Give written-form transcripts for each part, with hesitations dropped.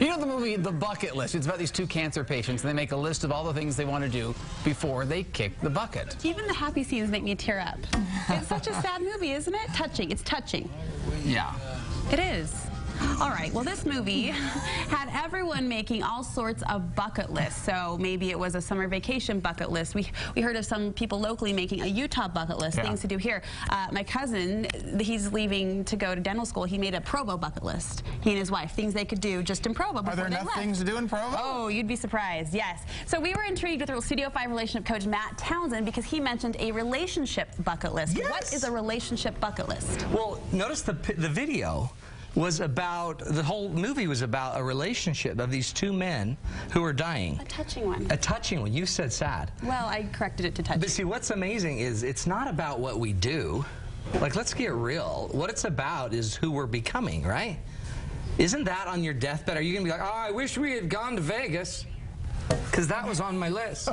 You know the movie The Bucket List? It's about these two cancer patients, and they make a list of all the things they want to do before they kick the bucket. Even the happy scenes make me tear up. It's such a sad movie, isn't it? Touching. It's touching. Yeah. It is. All right, well, this movie had everyone making all sorts of bucket lists. So maybe it was a summer vacation bucket list. We heard of some people locally making a Utah bucket list, things to do here. My cousin, he's leaving to go to dental school. He made a Provo bucket list, he and his wife, things they could do just in Provo before Are there they enough left. things to do in Provo? Oh, you'd be surprised, yes. So we were intrigued with our Studio 5 relationship coach, Matt Townsend, because he mentioned a relationship bucket list. Yes. What is a relationship bucket list? Well, notice the video was about, the whole movie was about a relationship of these two men who are dying. A touching one. A touching one. You said sad. Well, I corrected it to touching. But see, what's amazing is it's not about what we do. Like, let's get real. What it's about is who we're becoming, right? Isn't that on your deathbed? Are you going to be like, oh, I wish we had gone to Vegas? Because that was on my list.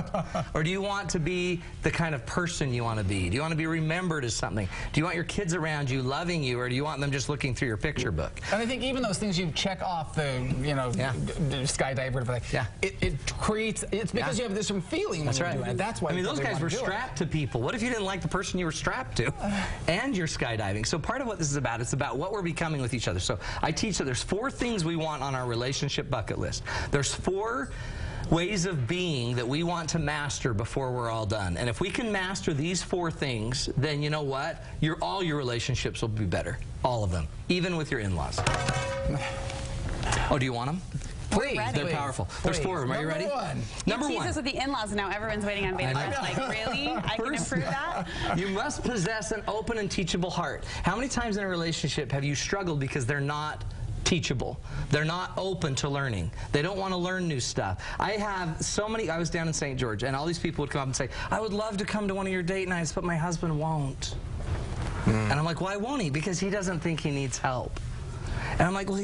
Or do you want to be the kind of person you want to be? Do you want to be remembered as something? Do you want your kids around you loving you, or do you want them just looking through your picture book? And I think even those things you check off the, you know, skydive, whatever, it creates, it's because you have this feeling when you're doing it. That's why. I mean, those guys were strapped to people. What if you didn't like the person you were strapped to? And you're skydiving. So part of what this is about, it's about what we're becoming with each other. So I teach that there's 4 things we want on our relationship bucket list. There's 4 ways of being that we want to master before we're all done. And if we can master these 4 things, then you know what? All your relationships will be better. All of them. Even with your in-laws. Oh, do you want them? Please. They're powerful. There's 4 of them. Are you ready? Number 1. Jesus with the in-laws, now everyone's waiting on baby breath. Like, really? I can improve that? You must possess an open and teachable heart. How many times in a relationship have you struggled because they're not teachable? They're not open to learning. They don't want to learn new stuff. I have so many. I was down in St. George, and all these people would come up and say, I would love to come to one of your date nights, but my husband won't. And I'm like, why won't he? Because he doesn't think he needs help. And I'm like, well,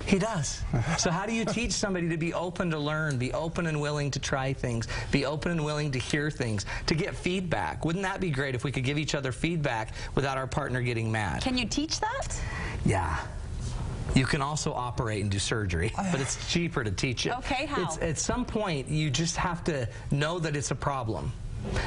he does. So how do you teach somebody to be open to learn, be open and willing to try things, be open and willing to hear things, to get feedback? Wouldn't that be great if we could give each other feedback without our partner getting mad? Can you teach that? Yeah. You can also operate and do surgery, but it's cheaper to teach it. Okay, how? At some point, you just have to know that it's a problem.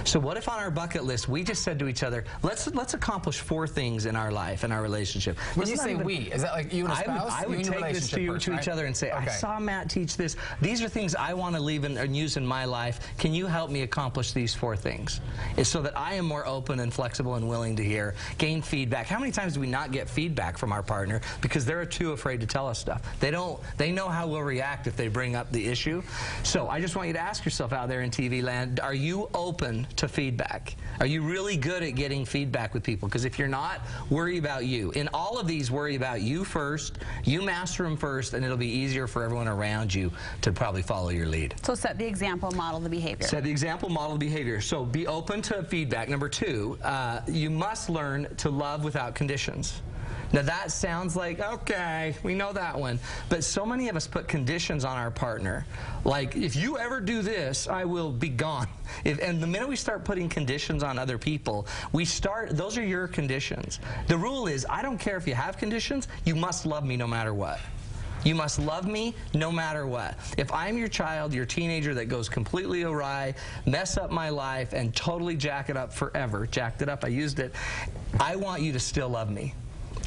So what if on our bucket list we just said to each other, let's accomplish 4 things in our life, in our relationship. When you say we, is that like you and a spouse? I would take this to each other and say, I saw Matt teach this. These are things I want to leave and use in my life. Can you help me accomplish these 4 things? It's so that I am more open and flexible and willing to hear, gain feedback. How many times do we not get feedback from our partner because they're too afraid to tell us stuff? They know how we'll react if they bring up the issue. So I just want you to ask yourself out there in TV land, are you open to feedback? Are you really good at getting feedback with people? Because if you're not, worry about you. In all of these, worry about you first. You master them first, and it'll be easier for everyone around you to probably follow your lead. So set the example, model the behavior. Set the example, model the behavior. So be open to feedback. Number 2, you must learn to love without conditions. Now that sounds like, okay, we know that one. But so many of us put conditions on our partner. Like, if you ever do this, I will be gone. And the minute we start putting conditions on other people, those are your conditions. The rule is, I don't care if you have conditions, you must love me no matter what. You must love me no matter what. If I'm your child, your teenager that goes completely awry, mess up my life, and totally jack it up forever, jacked it up, I used it, I want you to still love me.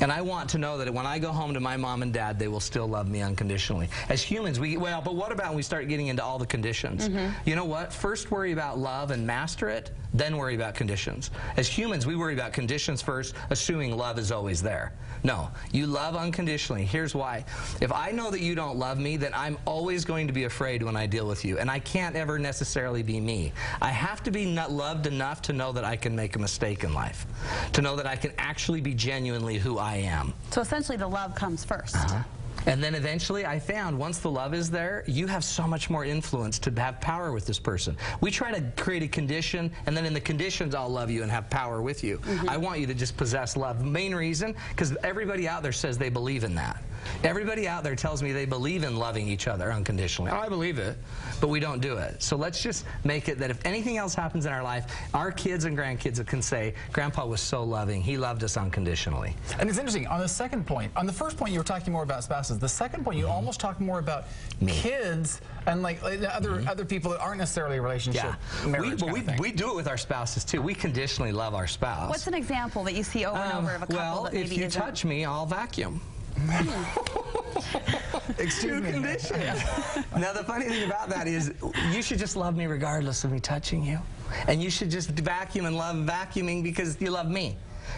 And I want to know that when I go home to my mom and dad, they will still love me unconditionally. As humans, but what about when we start getting into all the conditions? You know what? First worry about love and master it, then worry about conditions. As humans, we worry about conditions first, assuming love is always there. No, you love unconditionally. Here's why. If I know that you don't love me, then I'm always going to be afraid when I deal with you. And I can't ever necessarily be me. I have to be loved enough to know that I can make a mistake in life. To know that I can actually be genuinely who I am. So essentially the love comes first. And then eventually I found once the love is there, you have so much more influence to have power with this person. We try to create a condition, and then in the conditions I'll love you and have power with you. I want you to just possess love. Main reason, because everybody out there says they believe in that. Everybody out there tells me they believe in loving each other unconditionally. Oh, I believe it, but we don't do it. So let's just make it that if anything else happens in our life, our kids and grandkids can say, Grandpa was so loving. He loved us unconditionally. And it's interesting, on the second point, on the first point you were talking more about spouses. The second point you almost talked more about kids and like other people that aren't necessarily a relationship. Yeah. We do it with our spouses too. We conditionally love our spouse. What's an example that you see over and over of a couple that maybe if you touch me, I'll vacuum. Excuse me. Now the funny thing about that is you should just love me regardless of me touching you. And you should just vacuum and love vacuuming because you love me.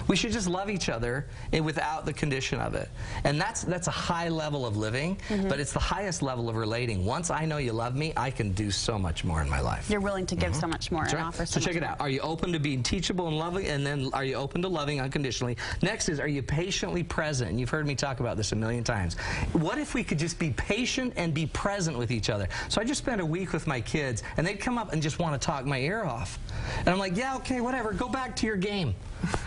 We should just love each other without the condition of it. And that's a high level of living, but it's the highest level of relating. Once I know you love me, I can do so much more in my life. You're willing to give so much more and offer so much check it out. Are you open to being teachable and loving? And then are you open to loving unconditionally? Next is, are you patiently present? And you've heard me talk about this a million times. What if we could just be patient and be present with each other? So I just spent a week with my kids, and they'd come up and just want to talk my ear off. And I'm like, yeah, okay, whatever. Go back to your game.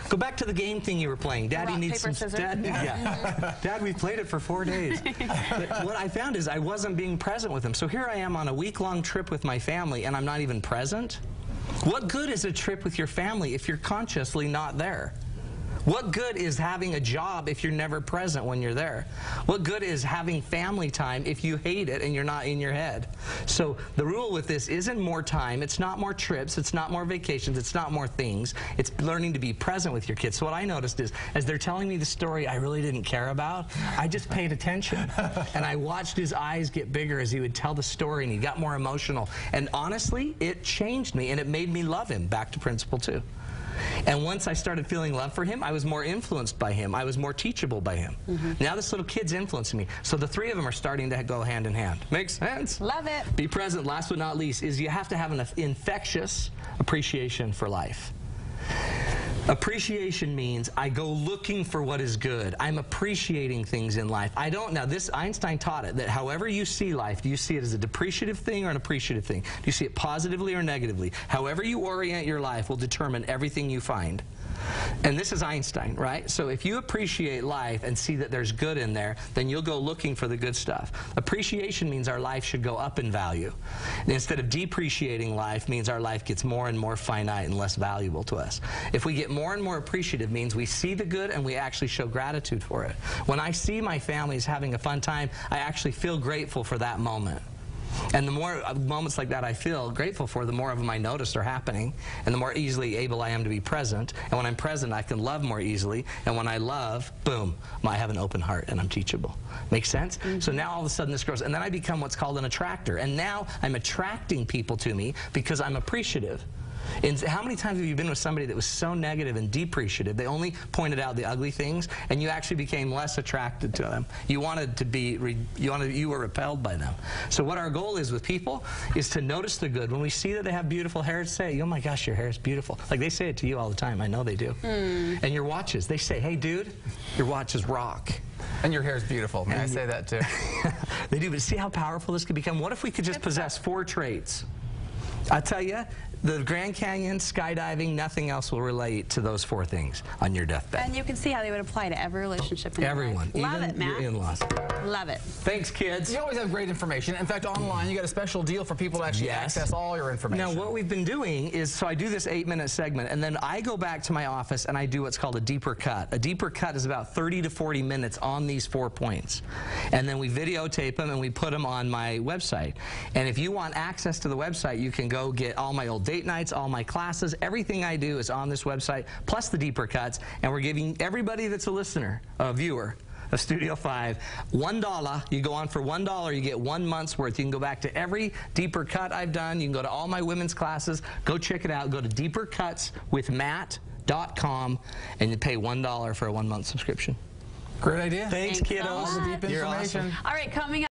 Go back to the game thing you were playing. Daddy needs some... Dad, we've played it for 4 days. But what I found is I wasn't being present with them. So here I am on a week-long trip with my family, and I'm not even present. What good is a trip with your family if you're consciously not there? What good is having a job if you're never present when you're there? What good is having family time if you hate it and you're not in your head? So the rule with this isn't more time. It's not more trips. It's not more vacations. It's not more things. It's learning to be present with your kids. So what I noticed is, as they're telling me the story I really didn't care about, I just paid attention. And I watched his eyes get bigger as he would tell the story, and he got more emotional. And honestly, it changed me, and it made me love him. Back to principle 2. And once I started feeling love for him, I was more influenced by him. I was more teachable by him. Now this little kid's influencing me. So the three of them are starting to go hand in hand. Makes sense? Love it. Be present. Last but not least is you have to have an infectious appreciation for life. Appreciation means I go looking for what is good. I'm appreciating things in life. Now this, Einstein taught it, that however you see life, do you see it as a depreciative thing or an appreciative thing? Do you see it positively or negatively? However you orient your life will determine everything you find. And this is Einstein, right? So if you appreciate life and see that there's good in there, then you'll go looking for the good stuff. Appreciation means our life should go up in value. And instead of depreciating life means our life gets more and more finite and less valuable to us. If we get more and more appreciative means we see the good and we actually show gratitude for it. When I see my families having a fun time, I actually feel grateful for that moment. And the more moments like that I feel grateful for, the more of them I notice are happening, and the more easily able I am to be present. And when I'm present, I can love more easily. And when I love, boom, I have an open heart and I'm teachable. Make sense? So now all of a sudden this grows. And then I become what's called an attractor. And now I'm attracting people to me because I'm appreciative. And how many times have you been with somebody that was so negative and depreciative, they only pointed out the ugly things, and you actually became less attracted to them? You wanted to be, you were repelled by them. So what our goal is with people is to notice the good. When we see that they have beautiful hair, say, oh my gosh, your hair is beautiful. Like they say it to you all the time. I know they do. And your watches, they say, hey dude, your watches rock. And your hair is beautiful. May I say that too? They do, but see how powerful this could become? What if we could just possess 4 traits? I tell you, the Grand Canyon, skydiving, nothing else will relate to those 4 things on your deathbed. And you can see how they would apply to every relationship in everyone, your life. Love even it, Matt. your in-laws. Love it. Thanks, kids. You always have great information. In fact, online, you got a special deal for people to actually access all your information. Now, what we've been doing is, so I do this 8-minute segment, and then I go back to my office and I do what's called a deeper cut. A deeper cut is about 30 to 40 minutes on these 4 points. And then we videotape them and we put them on my website. And if you want access to the website, you can go get all my old date nights, all my classes, everything I do is on this website, plus the deeper cuts, and we're giving everybody that's a listener, a viewer of Studio 5, $1. You go on for $1, you get 1 month's worth. You can go back to every deeper cut I've done. You can go to all my women's classes. Go check it out. Go to deepercutswithmatt.com, and you pay $1 for a 1-month subscription. Great idea. Thanks kiddos. So All the deep information. All right, coming up.